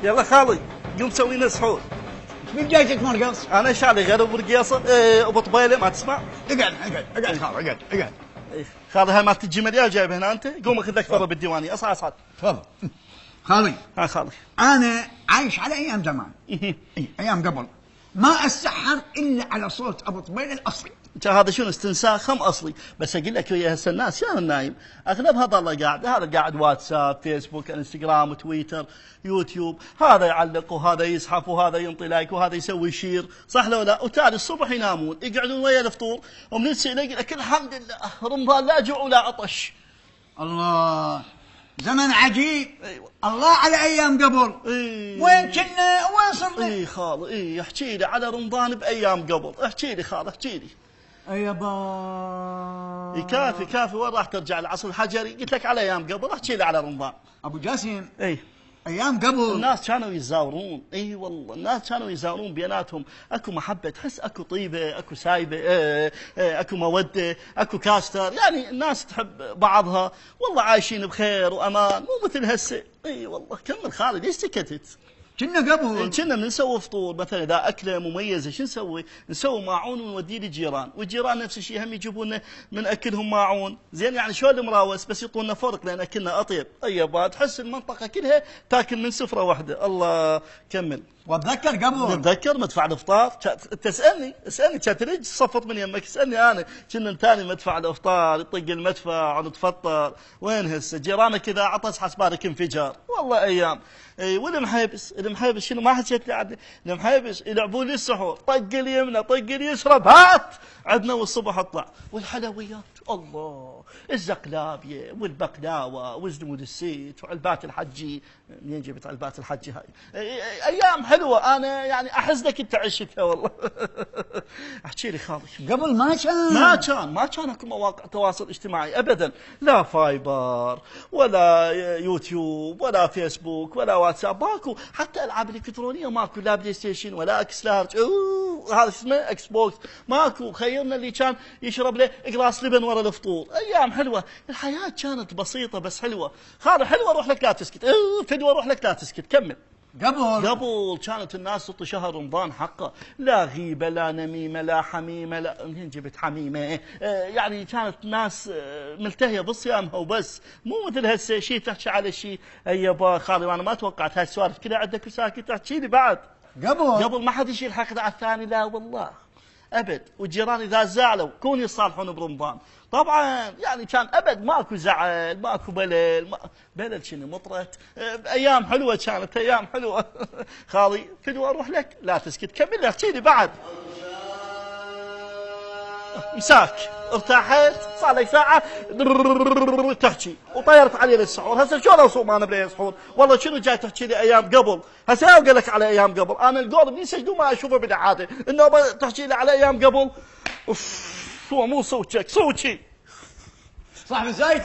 يلا خالي قوم سوي لنا سحور. من جايتك مرقص؟ انا شعلي غير ابو رقيصه ابو طبيله ما تسمع. اقعد خالي اقعد. خالي هاي مالت الجمل يا جايب هنا انت. قوم اخذ لك فرة بالديوانيه. اصعد تفضل. خالي ها خالي انا عايش على ايام زمان. ايام قبل ما اسحر الا على صوت ابو طبيل الاصلي. هذا شنو استنساخ خم اصلي. بس اقول لك ويا هسه الناس يا النايم اغلبها ظل قاعد. هذا قاعد واتساب فيسبوك انستغرام تويتر يوتيوب. هذا يعلق وهذا يزحف وهذا ينطي لايك وهذا يسوي شير. صح لو لا؟ وتالي الصبح ينامون يقعدون ويا الفطور ومن يصير يقول لك الحمد لله رمضان لا جوع ولا عطش. الله زمن عجيب. أيوة. الله على ايام قبل. وين كنا وين صرنا؟ اي خالي احكي لي على رمضان بايام قبل. احكي لي خالي احكي لي. يابا كافي وين راح ترجع العصر الحجري؟ قلت لك على ايام قبل. احكي لي على رمضان. ابو جاسم اي ايام قبل الناس كانوا يتزاورون. اي والله الناس كانوا يتزاورون بيناتهم. اكو محبه تحس اكو طيبه اكو سايبه اكو موده اكو كاستر. يعني الناس تحب بعضها. والله عايشين بخير وامان مو مثل هسه. اي والله كمل خالد ليش سكتت؟ كنا قبل كنا بنسوي فطور مثلا اذا اكله مميزه شو نسوي؟ نسوي ماعون ونوديه للجيران، والجيران نفس الشيء هم يجيبون لنا من اكلهم ماعون، زين يعني شو المراوس بس يعطونا فرق لان اكلنا اطيب، طيب تحس المنطقه كلها تاكل من سفره واحده. الله كمل. واتذكر قبل نتذكر مدفع الافطار. تسالني كانت تريد تصفط من يمك تسالني انا كنا ثاني مدفع الافطار يطق المدفع ونتفطر. وين هسه جيرانك اذا عطس حسبالك انفجار. والله ايام. والمحيبس شنو ما حكيت لي عنه. المحيبس يلعبون لي السحور طق اليمنى طق اليسرى هات عندنا والصبح اطلع. والحلويات الله الزقلابيه والبقلاوه والزنود السيت وعلبات الحجي. منين جبت علبات الحجي هاي؟ ايام حلوه انا يعني احس لك انت عشتها والله. احكي لي خالي. قبل ما كان اكو مواقع تواصل اجتماعي ابدا. لا فايبر ولا يوتيوب ولا فيسبوك ولا واتساب ماكو. حتى العاب الالكترونيه ماكو. لا بلاي ستيشن ولا اكس لارج هذا اسمه اكس بوكس ماكو. خيرنا اللي كان يشرب له جلاس لبن ورا الفطور. ايام حلوه. الحياه كانت بسيطه بس حلوه. خالي حلوه روح لك لا تسكت. فدوه روح لك لا تسكت. كمل. قبل كانت الناس تعطي شهر رمضان حقه. لا غيبه لا نميمه لا حميمه. لا منين جبت حميمه؟ يعني كانت الناس ملتهيه بصيامها وبس. مو مثل هسه شيء تحكي على شيء. يابا خالي انا ما توقعت هاي السوالف كلها عندك ساكت تحكي لي بعد. قبل ما حد يشيل حقد على الثاني. لا والله ابد. والجيران اذا زعلوا كون يصالحون برمضان. طبعا يعني كان ابد ماكو زعل ماكو بلل. بلل شنو مطرت. ايام حلوه كانت ايام حلوه. خالي فدوه اروح لك لا تسكت. كمل لي احكي لي بعد. مساك ارتاحت صار لك ساعه تحكي وطيرت علي للسحور. هسه شلون اصوم انا بلا سحور؟ والله شنو جاي تحكي لي ايام قبل؟ هسه اقول لك على ايام قبل. انا القول بني سجدوا ما اشوفه بالعاده انه تحكي لي على ايام قبل. اوف مو صوتك صوتي صاحب الزايد